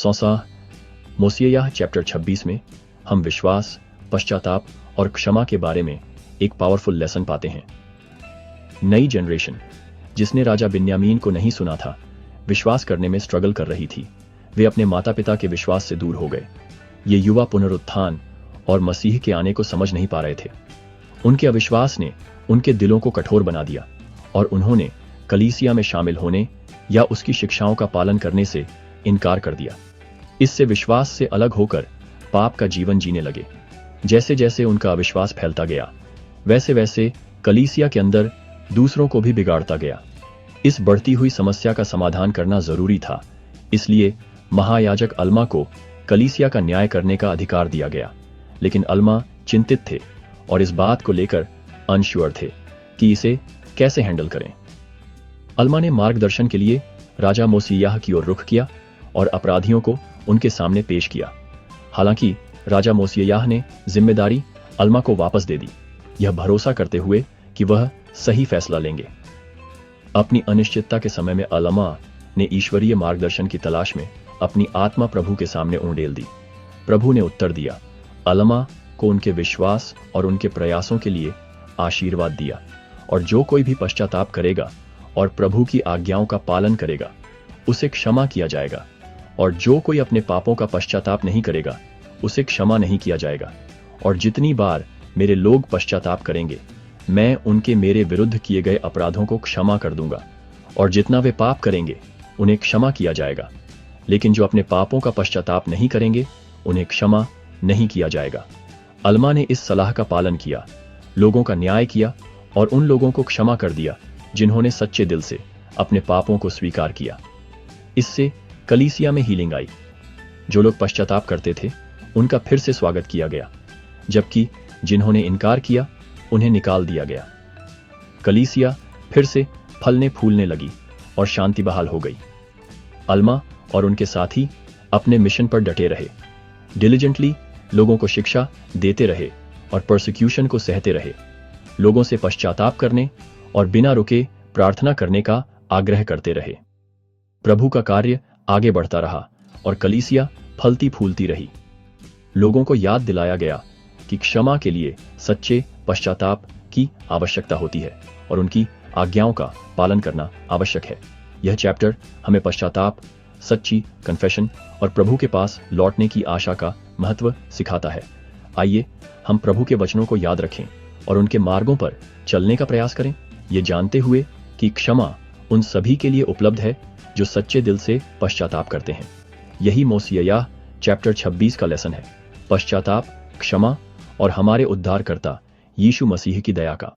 Sousa मोसिय्याह chapter 26 में हम विश्वास, पश्चाताप और क्षमा के बारे में एक पावरफुल लेसन पाते हैं। नई जनरेशन जिसने राजा बिन्यामीन को नहीं सुना था, विश्वास करने में स्ट्रगल कर रही थी। वे अपने माता पिता के विश्वास से दूर हो गए। ये युवा पुनरुत्थान और मसीह के आने को समझ नहीं पा रहे थे। उनके अविश्वास ने उनके दिलों को कठोर बना दिया और उन्होंने कलीसिया में शामिल होने या उसकी शिक्षाओं का पालन करने से इनकार कर दिया। इससे विश्वास से अलग होकर पाप का जीवन जीने लगे। जैसे जैसे उनका अविश्वास फैलता गया, वैसे वैसे कलीसिया के अंदर दूसरों को भी बिगाड़ता गया। इस बढ़ती हुई समस्या का समाधान करना जरूरी था, इसलिए महायाजक अल्मा को कलीसिया का न्याय करने का अधिकार दिया गया। लेकिन अल्मा चिंतित थे और इस बात को लेकर अनश्योर थे कि इसे कैसे हैंडल करें। अल्मा ने मार्गदर्शन के लिए राजा मोसिय्याह की ओर रुख किया और अपराधियों को उनके सामने पेश किया। हालांकि राजा मोसिय्याह ने जिम्मेदारी अल्मा को वापस दे दी, यह भरोसा करते हुए कि वह सही फैसला लेंगे। अपनी अनिश्चितता के समय में अल्मा ने ईश्वरीय मार्गदर्शन की तलाश में अपनी आत्मा प्रभु के सामने उंडेल दी। प्रभु ने उत्तर दिया, अल्मा को उनके विश्वास और उनके प्रयासों के लिए आशीर्वाद दिया, और जो कोई भी पश्चाताप करेगा और प्रभु की आज्ञाओं का पालन करेगा उसे क्षमा किया जाएगा, और जो कोई अपने पापों का पश्चाताप नहीं करेगा उसे क्षमा नहीं किया जाएगा। और जितनी बार मेरे लोग पश्चाताप करेंगे, मैं उनके मेरे विरुद्ध किए गए अपराधों को क्षमा कर दूंगा, और जितना वे पाप करेंगे उन्हें क्षमा किया जाएगा। लेकिन जो अपने पापों का पश्चाताप नहीं करेंगे उन्हें क्षमा नहीं किया जाएगा। अल्मा ने इस सलाह का पालन किया, लोगों का न्याय किया और उन लोगों को क्षमा कर दिया जिन्होंने सच्चे दिल से अपने पापों को स्वीकार किया। इससे कलीसिया में हीलिंग आई। जो लोग पश्चाताप करते थे उनका फिर से स्वागत किया गया, जबकि जिन्होंने इनकार किया उन्हें निकाल दिया गया। कलीसिया फिर से फलने फूलने लगी और शांति बहाल हो गई। अल्मा और उनके साथी अपने मिशन पर डटे रहे, डिलिजेंटली लोगों को शिक्षा देते रहे और परसिक्यूशन को सहते रहे। लोगों से पश्चाताप करने और बिना रुके प्रार्थना करने का आग्रह करते रहे। प्रभु का कार्य आगे बढ़ता रहा और कलीसिया फलती फूलती रही। लोगों को याद दिलाया गया कि क्षमा के लिए सच्चे पश्चाताप की आवश्यकता होती है और उनकी आज्ञाओं का पालन करना आवश्यक है। यह चैप्टर हमें पश्चाताप, सच्ची कन्फेशन और प्रभु के पास लौटने की आशा का महत्व सिखाता है। आइए हम प्रभु के वचनों को याद रखें और उनके मार्गों पर चलने का प्रयास करें, ये जानते हुए कि क्षमा उन सभी के लिए उपलब्ध है जो सच्चे दिल से पश्चाताप करते हैं। यही मोसिय्याह चैप्टर 26 का लेसन है, पश्चाताप, क्षमा और हमारे उद्धारकर्ता यीशु मसीह की दया का।